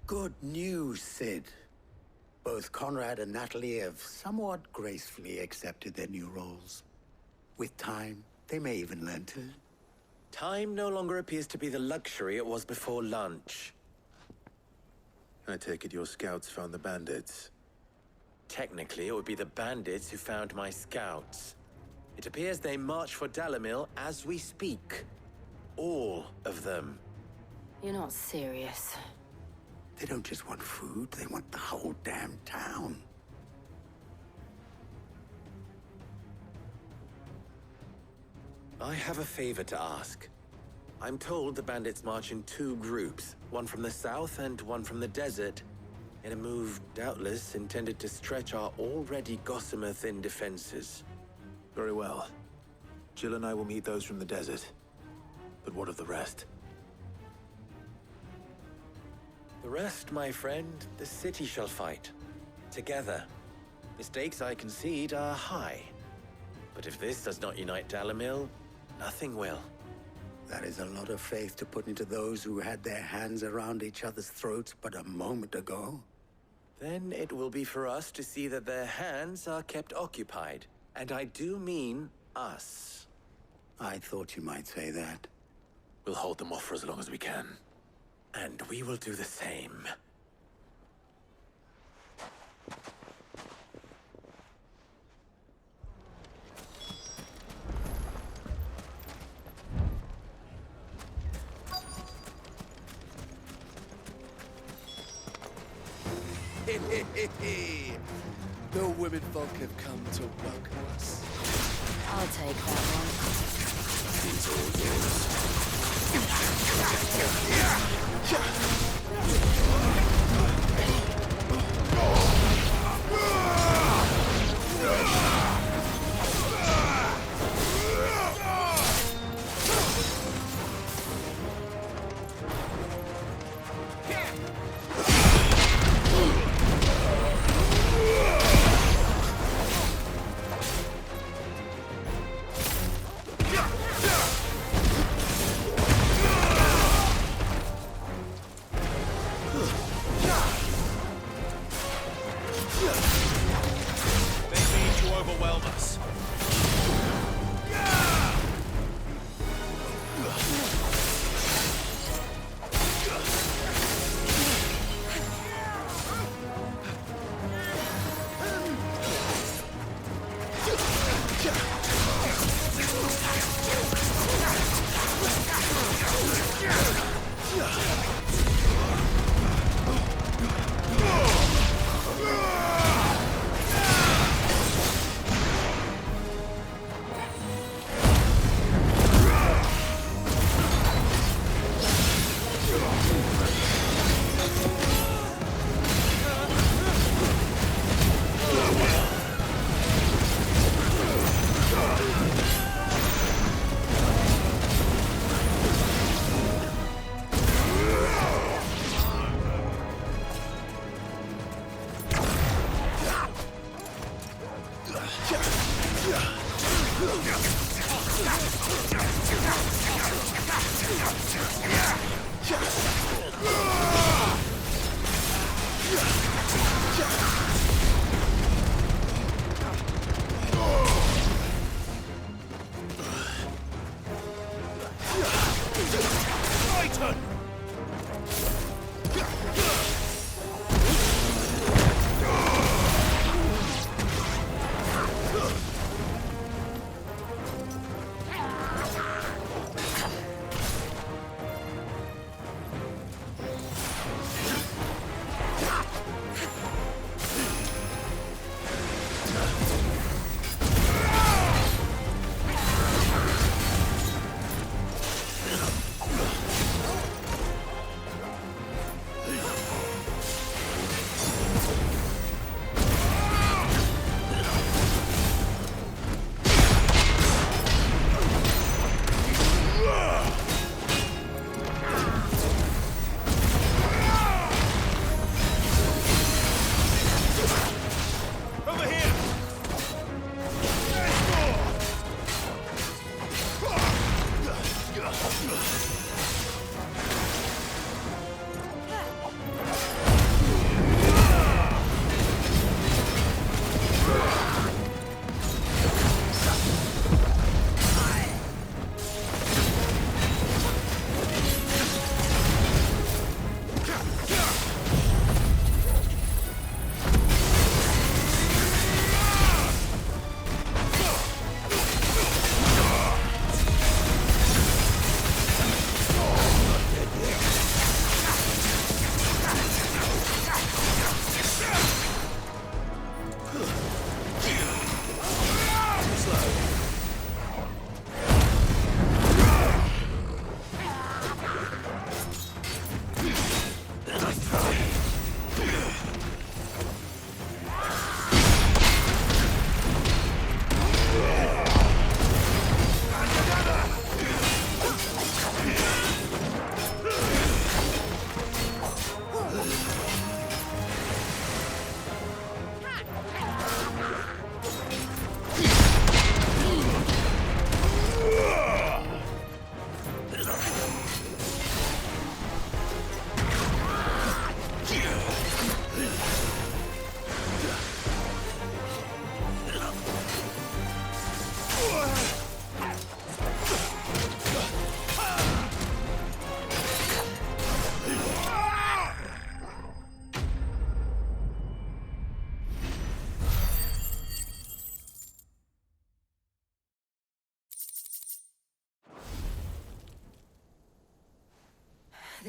Good news, Sid. Both Conrad and Natalie have somewhat gracefully accepted their new roles. With time, they may even learn to. Time no longer appears to be the luxury it was before lunch. I take it your scouts found the bandits. Technically, it would be the bandits who found my scouts. It appears they march for Dalamil as we speak. All of them. You're not serious. They don't just want food, they want the whole damn town. I have a favor to ask. I'm told the bandits march in two groups, one from the south and one from the desert, in a move doubtless intended to stretch our already gossamer-thin defenses. Very well. Jill and I will meet those from the desert. But what of the rest? The rest, my friend, the city shall fight. Together. The stakes, I concede, are high. But if this does not unite Dalamil, nothing will. That is a lot of faith to put into those who had their hands around each other's throats but a moment ago. Then it will be for us to see that their hands are kept occupied. And I do mean us. I thought you might say that. We'll hold them off for as long as we can. And we will do the same. The women folk have come to welcome us. I'll take that one. It's all yours.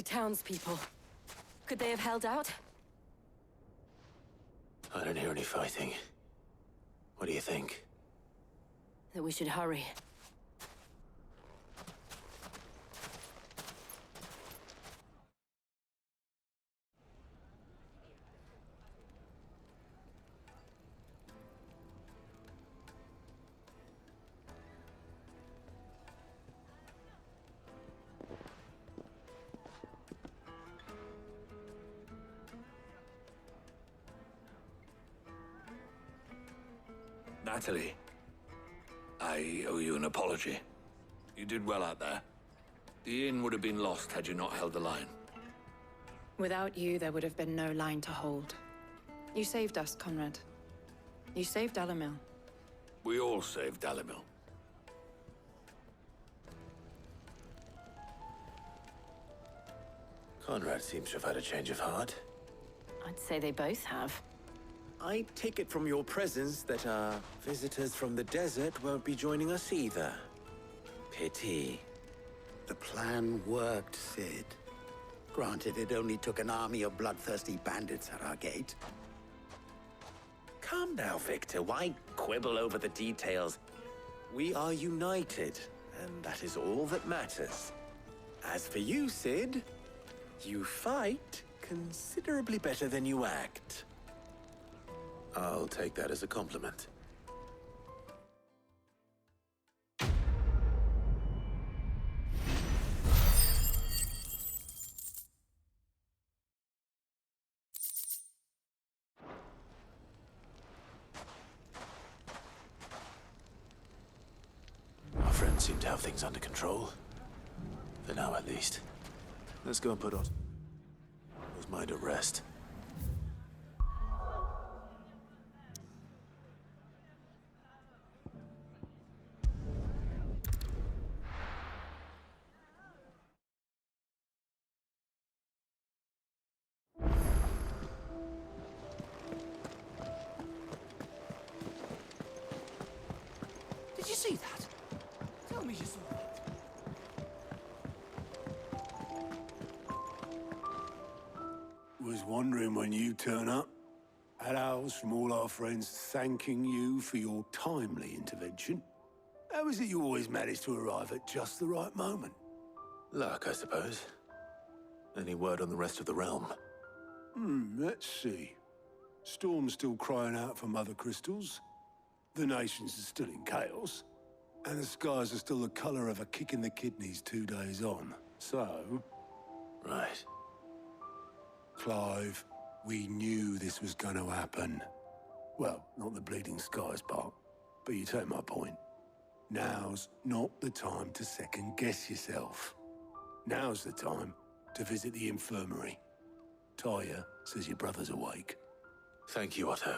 The townspeople. Could they have held out? I don't hear any fighting. What do you think? That we should hurry. Natalie, I owe you an apology. You did well out there. The inn would have been lost had you not held the line. Without you, there would have been no line to hold. You saved us, Conrad. You saved Alamil. We all saved Dalimil. Conrad seems to have had a change of heart. I'd say they both have. I take it from your presence that our visitors from the desert won't be joining us either. Pity. The plan worked, Sid. Granted, it only took an army of bloodthirsty bandits at our gate. Calm now, Victor. Why quibble over the details? We are united, and that is all that matters. As for you, Sid, you fight considerably better than you act. I'll take that as a compliment. Our friends seem to have things under control. For now, at least. Let's go and put Otto's mind at rest. Did you see that? Tell me you saw that. Was wondering when you turn up. Had owls from all our friends thanking you for your timely intervention. How is it you always manage to arrive at just the right moment? Luck, I suppose. Any word on the rest of the realm? Let's see. Storm's still crying out for mother crystals. The nations are still in chaos. And the skies are still the color of a kick in the kidneys 2 days on. So, Right. Clive, we knew this was going to happen. Well, not the bleeding skies part, but you take my point. Now's not the time to second-guess yourself. Now's the time to visit the infirmary. Taya says your brother's awake. Thank you, Otto.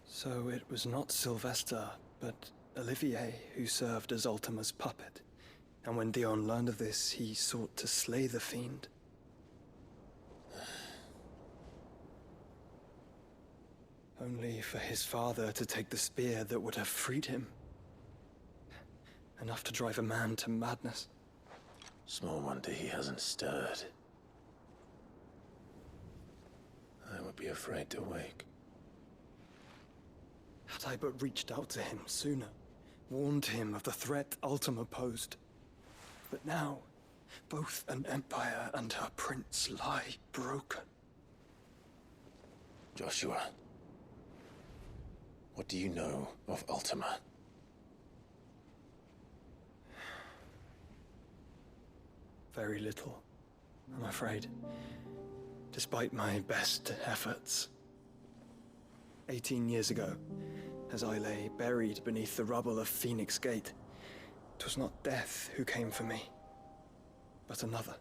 So it was not Sylvester, but Olivier who served as Ultima's puppet. And when Dion learned of this, he sought to slay the fiend. Only for his father to take the spear that would have freed him. Enough to drive a man to madness. Small wonder he hasn't stirred. I would be afraid to wake. Had I but reached out to him sooner, warned him of the threat Ultima posed. But now, both an empire and her prince lie broken. Joshua, what do you know of Ultima? Very little, I'm afraid. Despite my best efforts. 18 years ago, as I lay buried beneath the rubble of Phoenix Gate, 'twas not death who came for me, but another.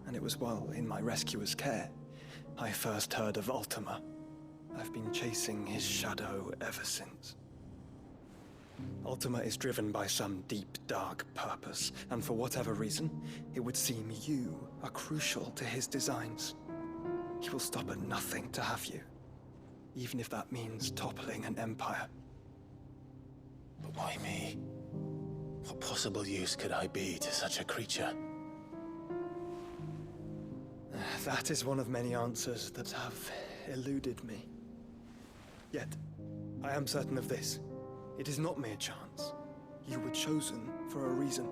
And it was while in my rescuer's care, I first heard of Ultima. I've been chasing his shadow ever since. Ultima is driven by some deep, dark purpose, and for whatever reason, it would seem you are crucial to his designs. He will stop at nothing to have you, even if that means toppling an empire. But why me? What possible use could I be to such a creature? That is one of many answers that have eluded me. Yet, I am certain of this. It is not mere chance. You were chosen for a reason.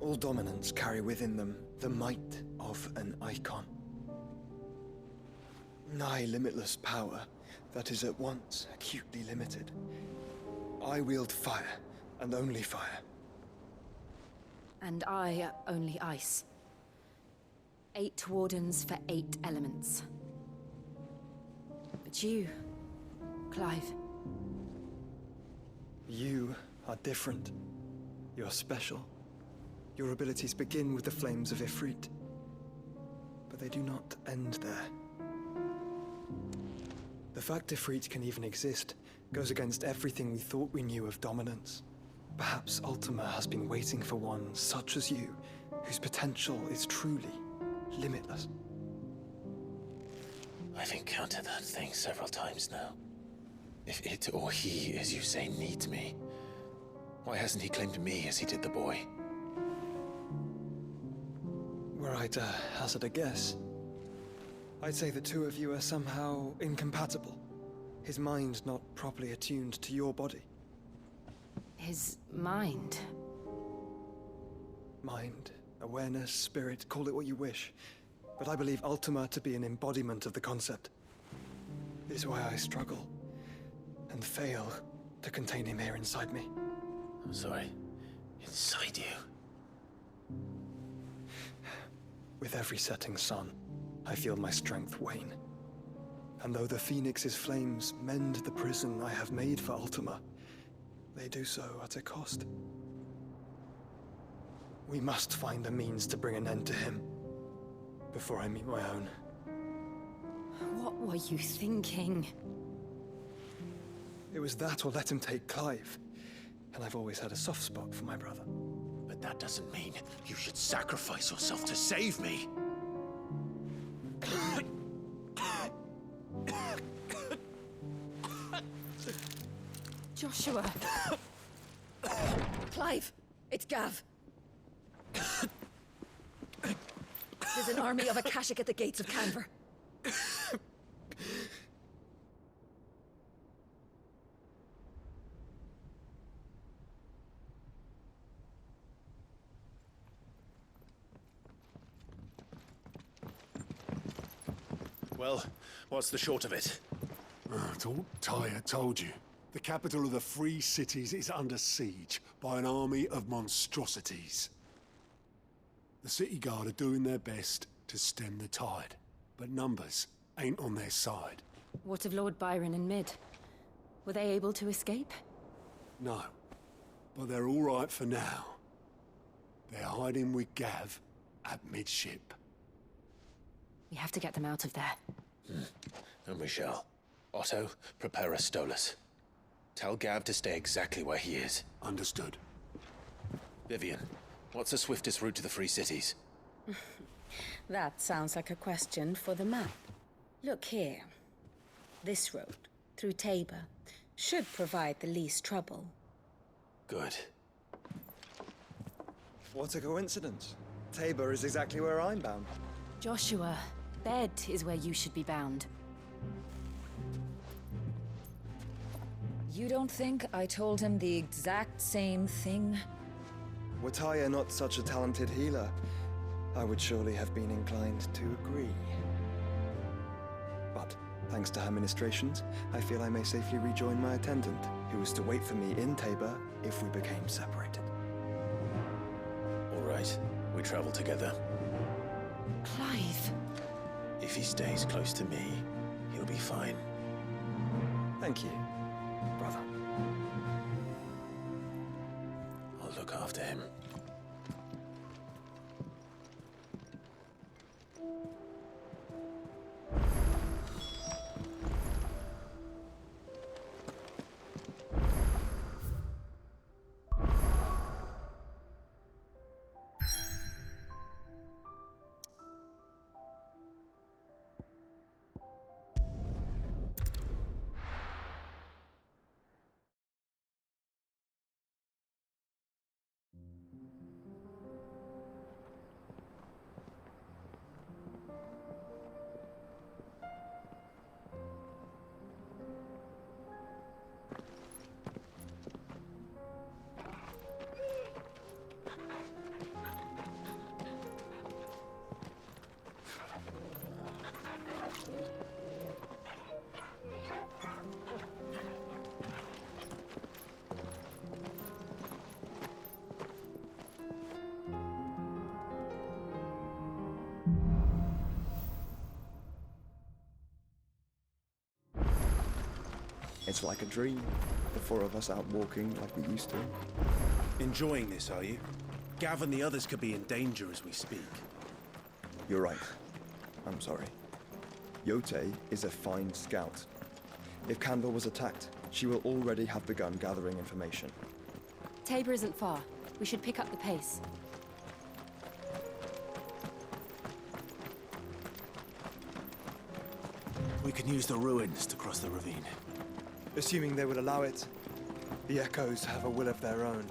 All dominants carry within them the might of an icon. Nigh limitless power that is at once acutely limited. I wield fire, and only fire. And I only ice. 8 wardens for 8 elements. But you, Clive. You are different. You're special. Your abilities begin with the flames of Ifrit. But they do not end there. The fact Ifrit can even exist goes against everything we thought we knew of dominance. Perhaps Ultima has been waiting for one such as you, whose potential is truly limitless. I've encountered that thing several times now. If it or he, as you say, needs me, why hasn't he claimed me as he did the boy? Were I to hazard a guess, I'd say the two of you are somehow incompatible. His mind not properly attuned to your body. His mind. Mind, awareness, spirit, call it what you wish. But I believe Ultima to be an embodiment of the concept. It is why I struggle and fail to contain him here inside me. I'm sorry. Inside you? With every setting sun, I feel my strength wane. And though the Phoenix's flames mend the prison I have made for Ultima, they do so at a cost. We must find a means to bring an end to him before I meet my own. What were you thinking? It was that or let him take Clive. And I've always had a soft spot for my brother. But that doesn't mean you should sacrifice yourself to save me. Joshua! Clive! It's Gav! There's an army of Akashic at the gates of Canver. Well, what's the short of it? Tyre told you. The capital of the Free Cities is under siege by an army of monstrosities. The City Guard are doing their best to stem the tide, but numbers ain't on their side. What of Lord Byron and Mid? Were they able to escape? No, but they're all right for now. They're hiding with Gav at midship. We have to get them out of there. And we shall. Otto, prepare a Stolas. Tell Gav to stay exactly where he is. Understood. Vivian, what's the swiftest route to the Free Cities? That sounds like a question for the map. Look here. This road, through Tabor, should provide the least trouble. Good. What a coincidence. Tabor is exactly where I'm bound. Joshua, bed is where you should be bound. You don't think I told him the exact same thing? Were Tyre not such a talented healer, I would surely have been inclined to agree. But, thanks to her ministrations, I feel I may safely rejoin my attendant, who was to wait for me in Tabor if we became separated. All right, we travel together. Clive! If he stays close to me, he'll be fine. Thank you, brother. I'll look after him. It's like a dream. The four of us out walking like we used to. Enjoying this, are you? Gav and the others could be in danger as we speak. You're right. I'm sorry. Yote is a fine scout. If Candle was attacked, she will already have begun gathering information. Tabor isn't far. We should pick up the pace. We can use the ruins to cross the ravine. Assuming they would allow it, the Echoes have a will of their own.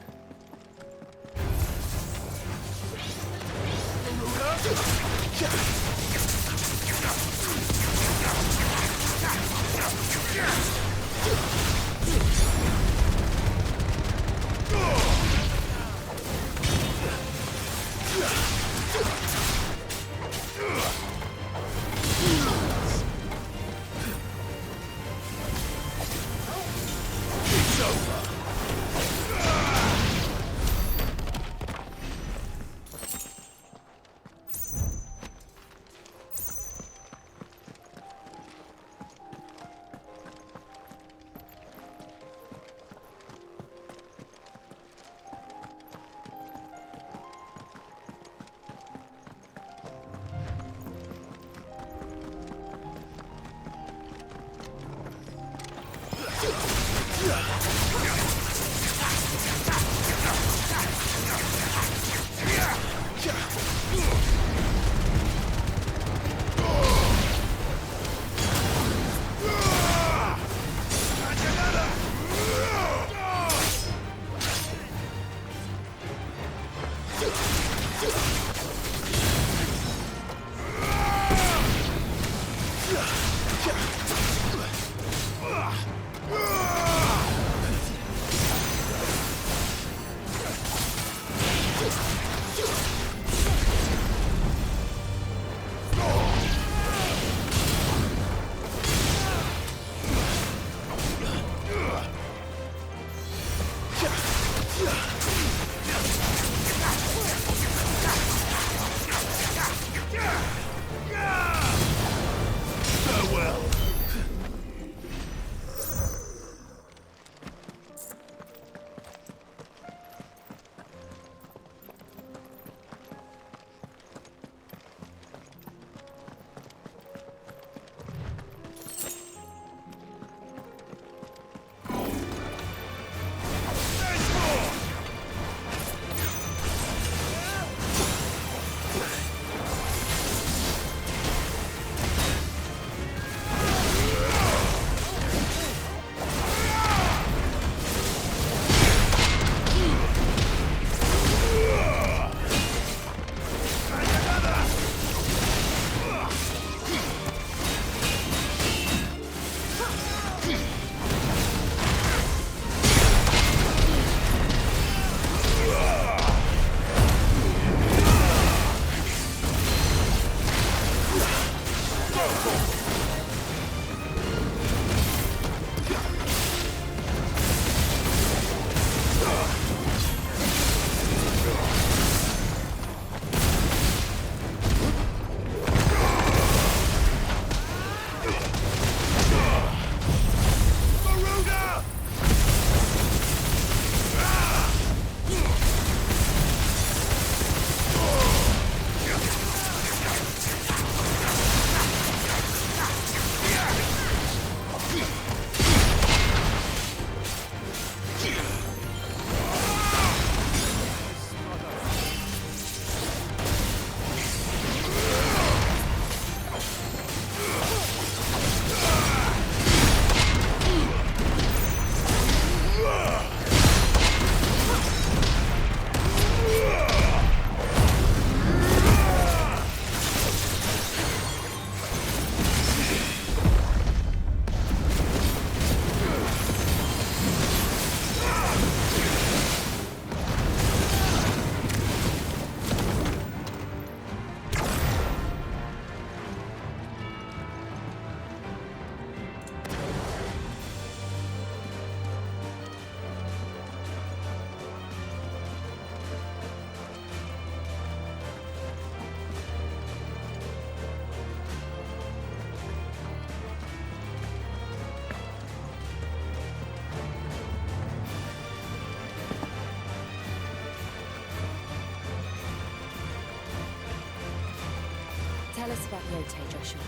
Tell us about Yote, Joshua.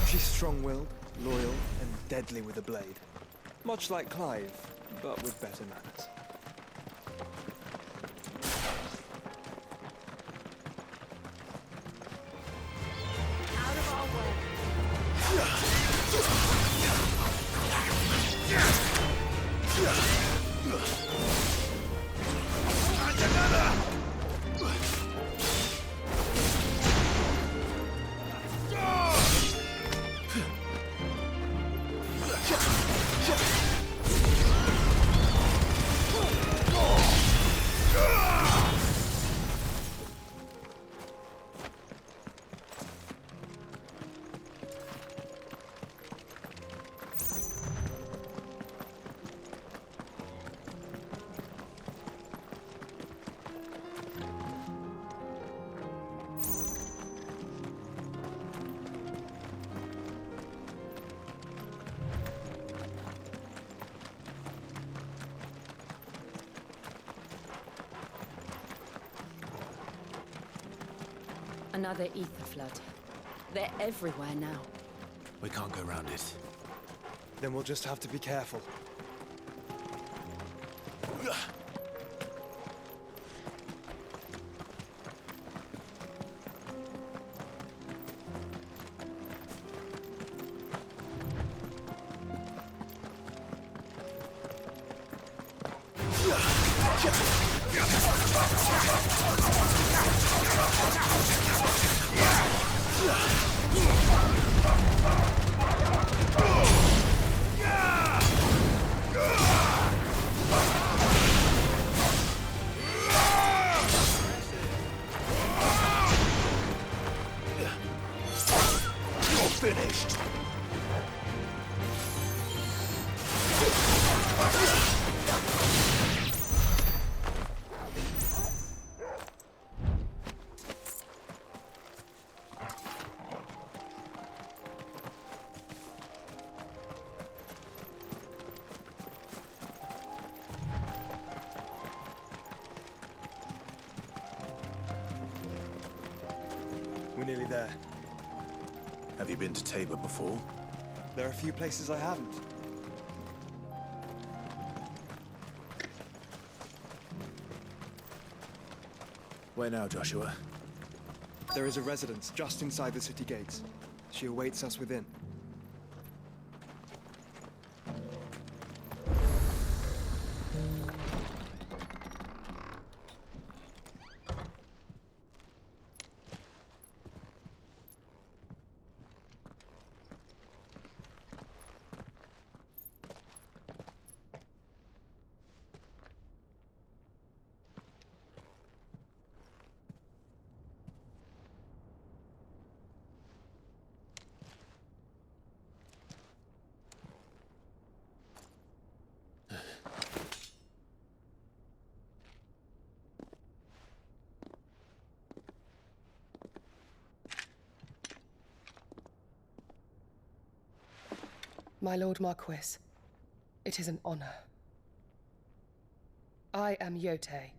She's strong-willed, loyal, and deadly with a blade. Much like Clive, but with better manners. Out of our way. Another ether flood. They're everywhere now. We can't go around it. Then we'll just have to be careful. Finished. We're nearly there. Have you been to Tabor before? There are a few places I haven't. Where now, Joshua? There is a residence just inside the city gates. She awaits us within. My Lord Marquis, it is an honor. I am Yote,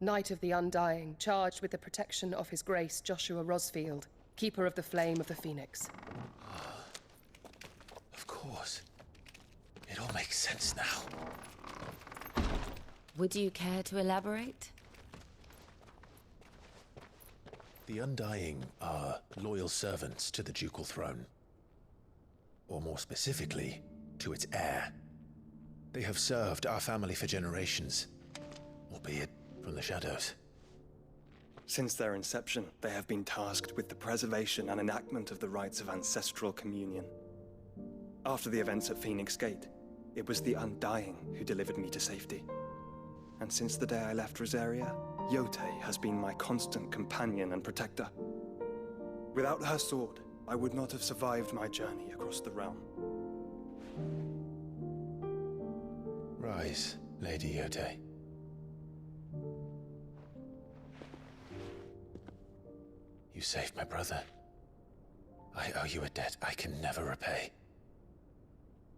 Knight of the Undying, charged with the protection of His Grace Joshua Rosfield, Keeper of the Flame of the Phoenix. Of course. It all makes sense now. Would you care to elaborate? The Undying are loyal servants to the ducal throne. Or more specifically, to its heir. They have served our family for generations, albeit from the shadows. Since their inception, they have been tasked with the preservation and enactment of the rites of ancestral communion. After the events at Phoenix Gate, it was the Undying who delivered me to safety. And since the day I left Rosaria, Yote has been my constant companion and protector. Without her sword, I would not have survived my journey across the realm. Rise, Lady Yote. You saved my brother. I owe you a debt I can never repay.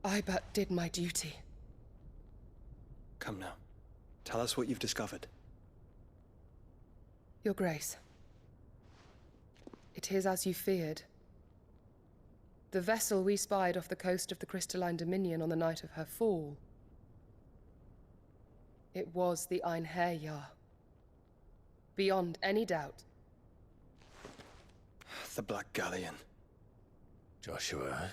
I but did my duty. Come now. Tell us what you've discovered. Your Grace. It It is as you feared. The vessel we spied off the coast of the Crystalline Dominion on the night of her fall. It was the Einherjar. Beyond any doubt. The Black Galleon. Joshua,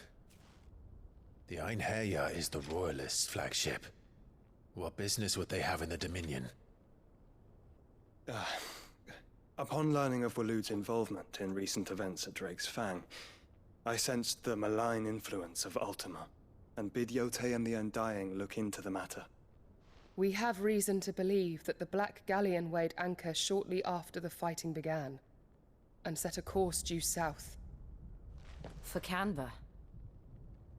the Einherjar is the Royalists' flagship. What business would they have in the Dominion? Upon learning of Waloed's involvement in recent events at Drake's Fang, I sensed the malign influence of Ultima, and bid Yotei and the Undying look into the matter. We have reason to believe that the Black Galleon weighed anchor shortly after the fighting began, and set a course due south. For Canva.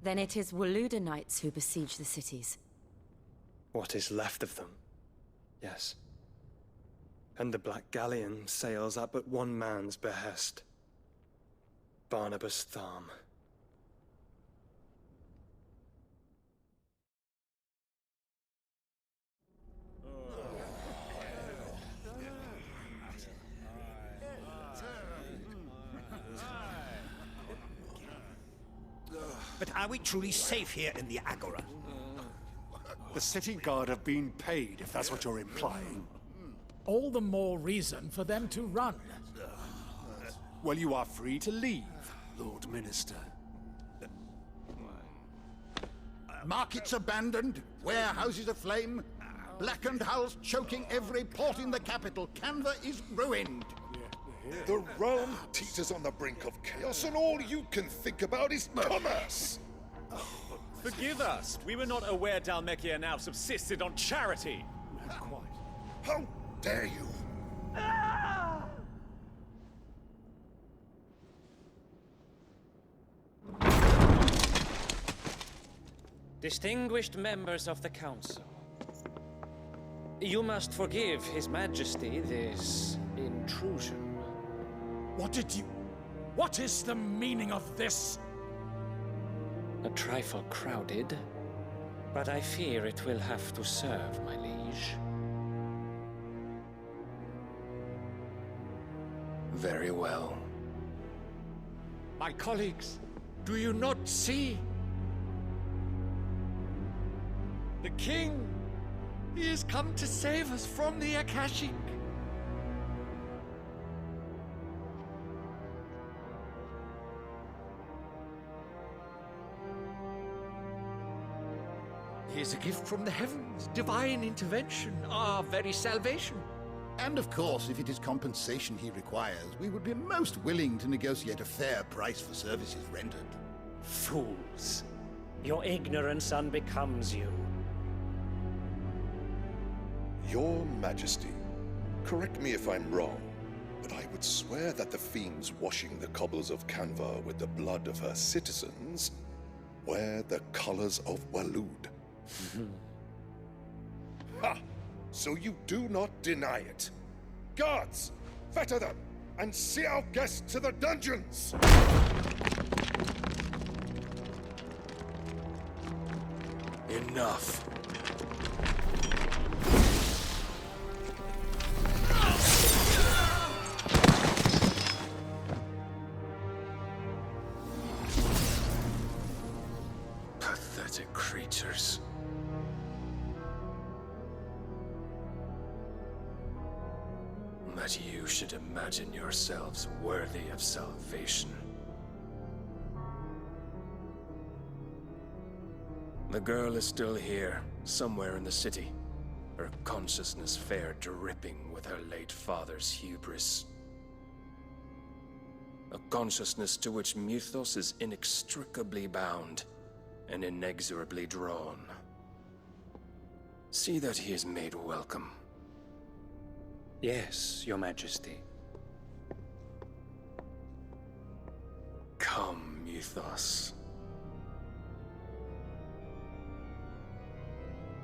Then it is Waloeda knights who besiege the cities. What is left of them, yes. And the Black Galleon sails at but one man's behest. Barnabas Tharm. But are we truly safe here in the Agora? The city guard have been paid, if that's what you're implying. All the more reason for them to run. Well, you are free to leave, Lord Minister. Markets abandoned, warehouses aflame, blackened hulls choking every port in the capital. Canva is ruined. The realm teeters on the brink of chaos, and all you can think about is commerce! Forgive us! We were not aware Dhalmekia now subsisted on charity! How dare you! Distinguished members of the Council, you must forgive His Majesty this intrusion. What is the meaning of this? A trifle crowded, but I fear it will have to serve, my liege. Very well. My colleagues, do you not see? The king! He has come to save us from the Akashic! He is a gift from the heavens, divine intervention, our very salvation. And of course, if it is compensation he requires, we would be most willing to negotiate a fair price for services rendered. Fools! Your ignorance unbecomes you. Your Majesty, correct me if I'm wrong, but I would swear that the fiends washing the cobbles of Canva with the blood of her citizens wear the colors of Waloed. Ha! So you do not deny it. Guards, fetter them, and see our guests to the dungeons! Enough. Pathetic creatures. That you should imagine yourselves worthy of salvation. The girl is still here, somewhere in the city. Her consciousness fair dripping with her late father's hubris. A consciousness to which Mythos is inextricably bound and inexorably drawn. See that he is made welcome. Yes, Your Majesty. Come, Mythos.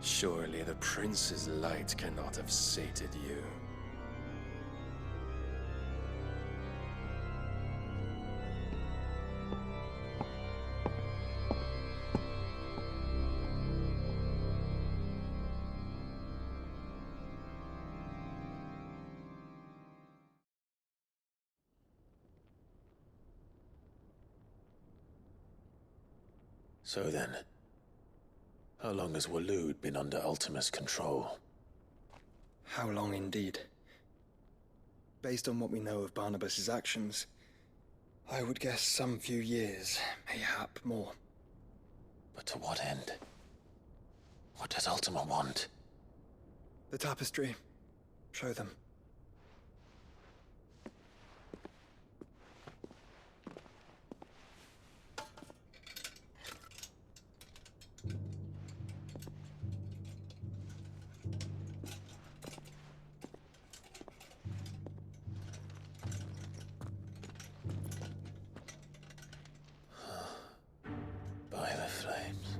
Surely the prince's light cannot have sated you. So then, how long has Waloed been under Ultima's control? How long indeed? Based on what we know of Barnabas's actions, I would guess some few years, mayhap more. But to what end? What does Ultima want? The tapestry. Show them. By the flames.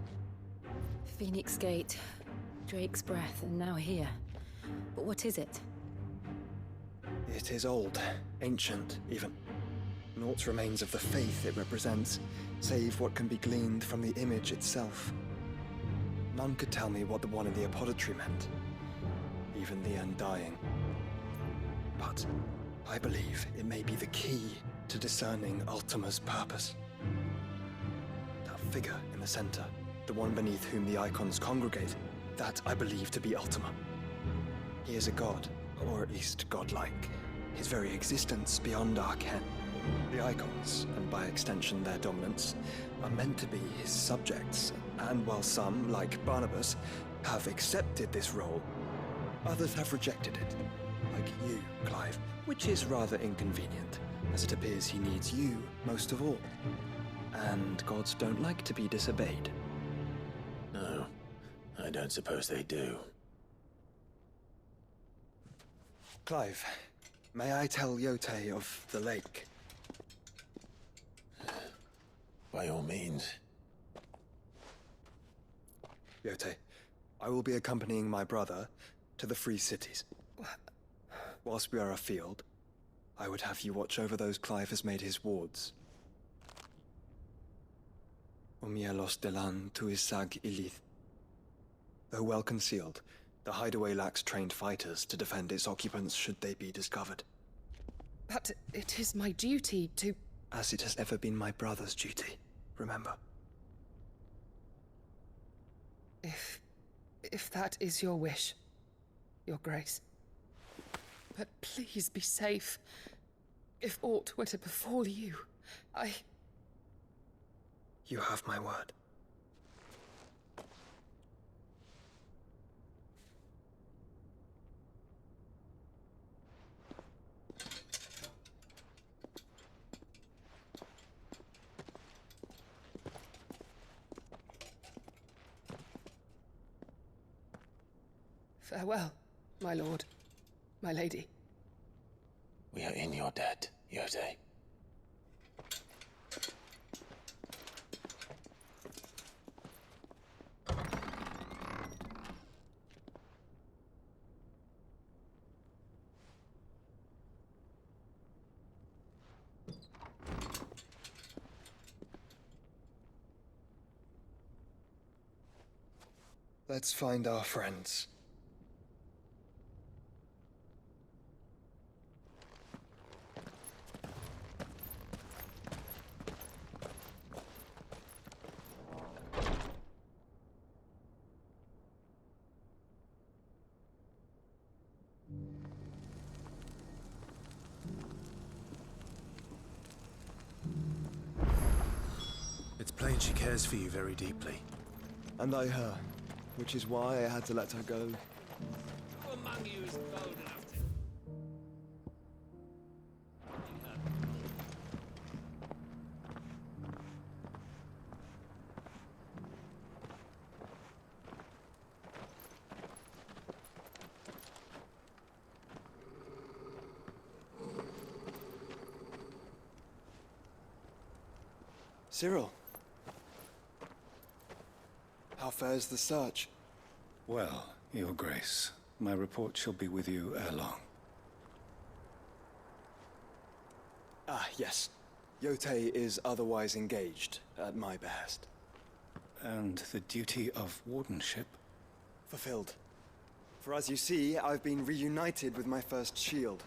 Phoenix Gate, Drake's Breath, and now here. But what is it? It is old, ancient, even. Naught remains of the faith it represents, save what can be gleaned from the image itself. None could tell me what the one in the apothecary meant, even the Undying. But I believe it may be the key to discerning Ultima's purpose. That figure in the center, the one beneath whom the icons congregate, that I believe to be Ultima. He is a god, or at least godlike. His very existence beyond our ken. The icons, and by extension their dominants, are meant to be his subjects, and while some, like Barnabas, have accepted this role, others have rejected it. Like you, Clive, which is rather inconvenient, as it appears he needs you most of all. And gods don't like to be disobeyed. No, I don't suppose they do. Clive, may I tell Yote of the lake? By all means. Yote, I will be accompanying my brother to the Free Cities. Whilst we are afield, I would have you watch over those Clive has made his wards. Umielos delan tuisag ilith. Though well concealed, the hideaway lacks trained fighters to defend its occupants should they be discovered. But it is my duty to... As it has ever been my brother's duty, remember. If that is your wish, Your Grace. But please be safe. If aught were to befall you, You have my word. Farewell, my lord, my lady. We are in your debt, Yote. Let's find our friends. It's plain she cares for you very deeply. And I her, which is why I had to let her go. Who among you is bold enough to... Cyril. How fares the search? Well, Your Grace, my report shall be with you ere long. Ah, yes. Yote is otherwise engaged, at my behest. And the duty of wardenship? Fulfilled. For as you see, I've been reunited with my first shield.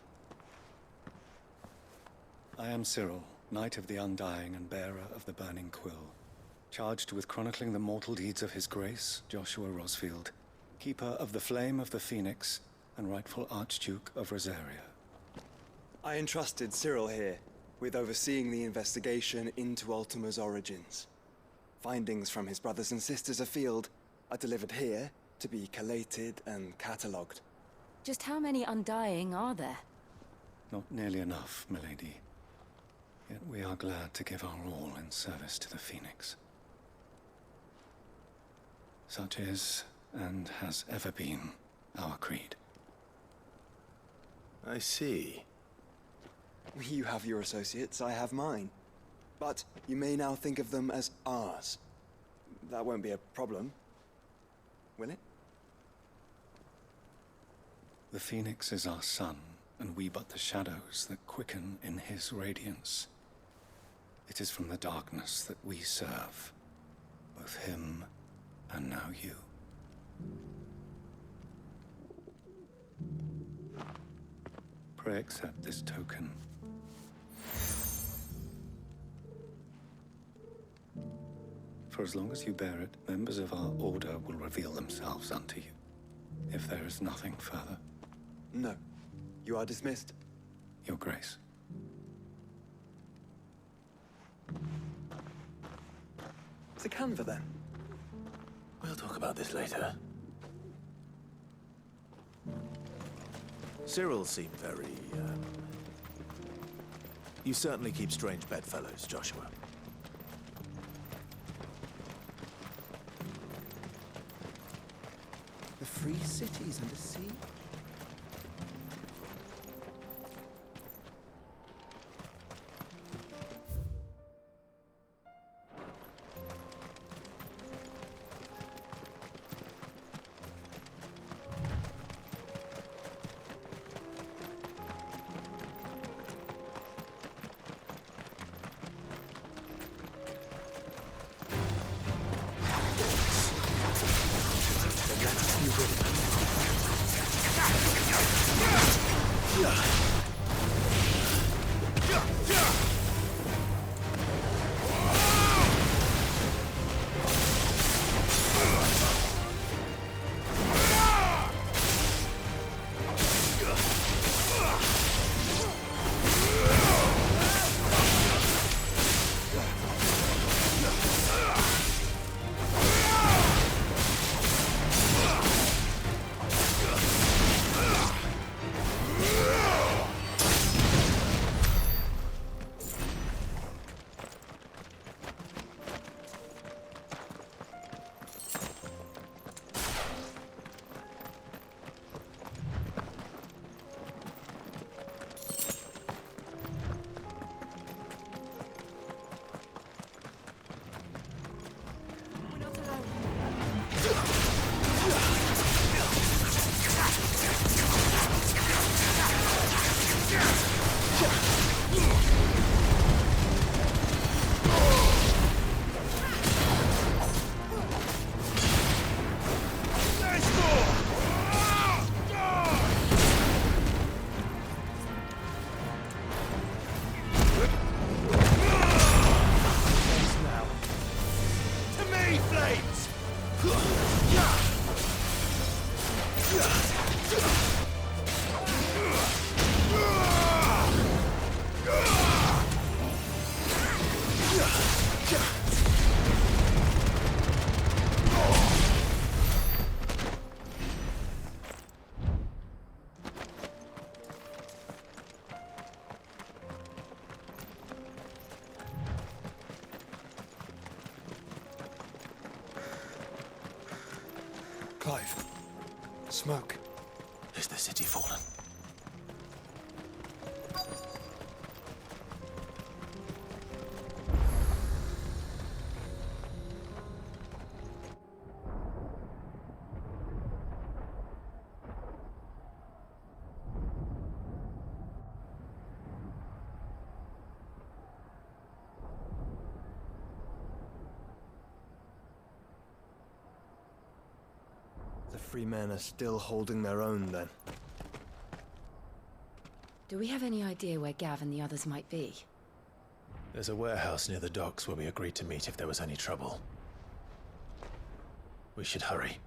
I am Cyril, Knight of the Undying and bearer of the Burning Quill. Charged with chronicling the mortal deeds of His Grace, Joshua Rosfield, Keeper of the Flame of the Phoenix, and rightful Archduke of Rosaria. I entrusted Cyril here with overseeing the investigation into Ultima's origins. Findings from his brothers and sisters afield are delivered here to be collated and catalogued. Just how many Undying are there? Not nearly enough, milady. Yet we are glad to give our all in service to the Phoenix. Such is, and has ever been, our creed. I see. You have your associates, I have mine. But you may now think of them as ours. That won't be a problem, will it? The Phoenix is our sun, and we but the shadows that quicken in his radiance. It is from the darkness that we serve, both him and now you. Pray accept this token. For as long as you bear it, members of our order will reveal themselves unto you, if there is nothing further. No. You are dismissed. Your Grace. The Canva, then? We'll talk about this later. Cyril seemed very, You certainly keep strange bedfellows, Joshua. The free cities under sea? Clive. Smoke. Is the city fallen? The free men are still holding their own, then. Do we have any idea where Gav and the others might be? There's a warehouse near the docks where we agreed to meet if there was any trouble. We should hurry.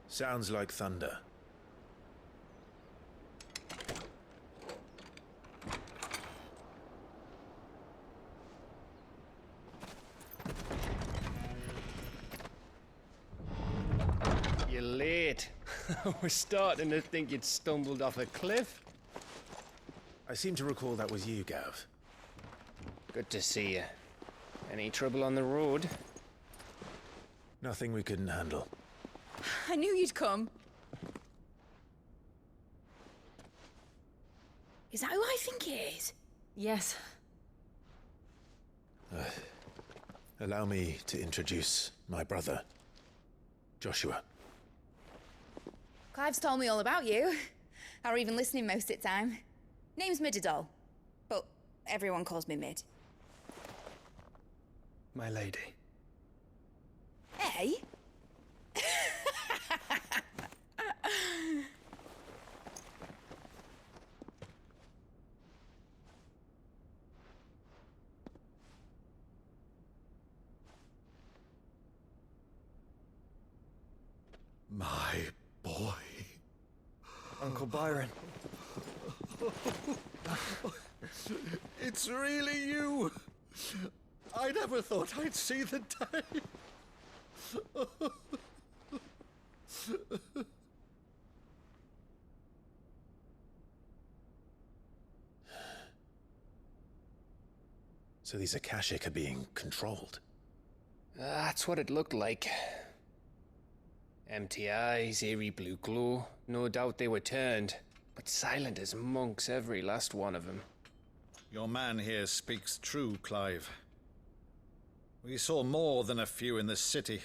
Sounds like thunder. You're late. I was starting to think you'd stumbled off a cliff. I seem to recall that was you, Gav. Good to see you. Any trouble on the road? Nothing we couldn't handle. I knew you'd come. Is that who I think it is? Yes. Allow me to introduce my brother, Joshua. Clive's told me all about you. Or even listening most of the time. Name's Midadol, but everyone calls me Mid. My lady. Hey? My boy. Uncle Byron. It's really you. I never thought I'd see the day. So these Akashic are being controlled? That's what it looked like. Empty eyes, eerie blue glow. No doubt they were turned, but silent as monks, every last one of them. Your man here speaks true, Clive. We saw more than a few in this city.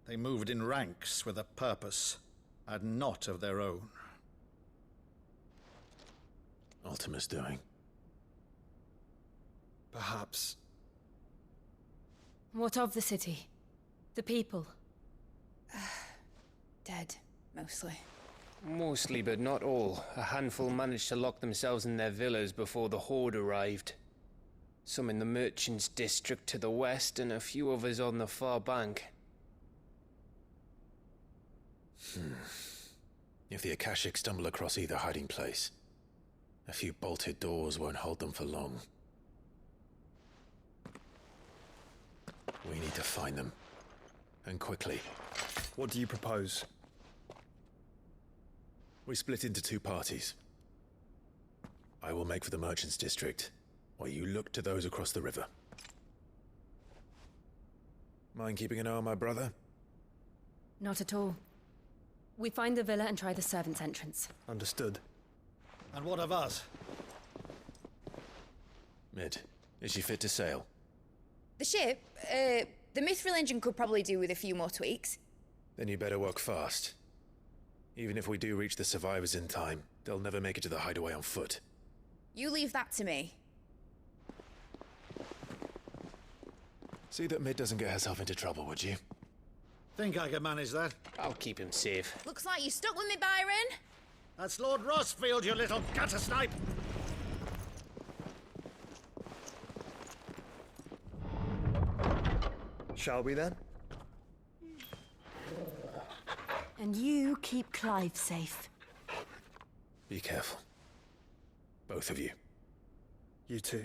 They moved in ranks with a purpose, and not of their own. Ultima's doing. Perhaps. What of the city? The people? Dead, mostly. Mostly, but not all. A handful managed to lock themselves in their villas before the Horde arrived. Some in the Merchants' District to the west, and a few others on the far bank. If the Akashic stumble across either hiding place, a few bolted doors won't hold them for long. We need to find them. And quickly. What do you propose? We split into two parties. I will make for the Merchants' District, while you look to those across the river. Mind keeping an eye on my brother? Not at all. We find the villa and try the servants' entrance. Understood. And what of us? Mid, is she fit to sail? The ship, the Mithril engine could probably do with a few more tweaks. Then you better work fast. Even if we do reach the survivors in time, they'll never make it to the hideaway on foot. You leave that to me. See that Mid doesn't get herself into trouble, would you? Think I can manage that? I'll keep him safe. Looks like you stuck with me, Byron. That's Lord Rossfield, you little gutter snipe! Shall we then? And you keep Clive safe. Be careful. Both of you. You too.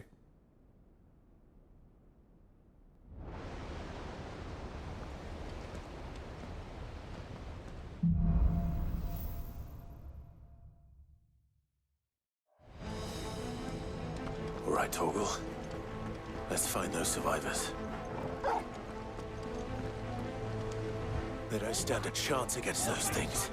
All right, Torgal. Let's find those survivors. They don't stand a chance against those things.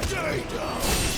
Stay down!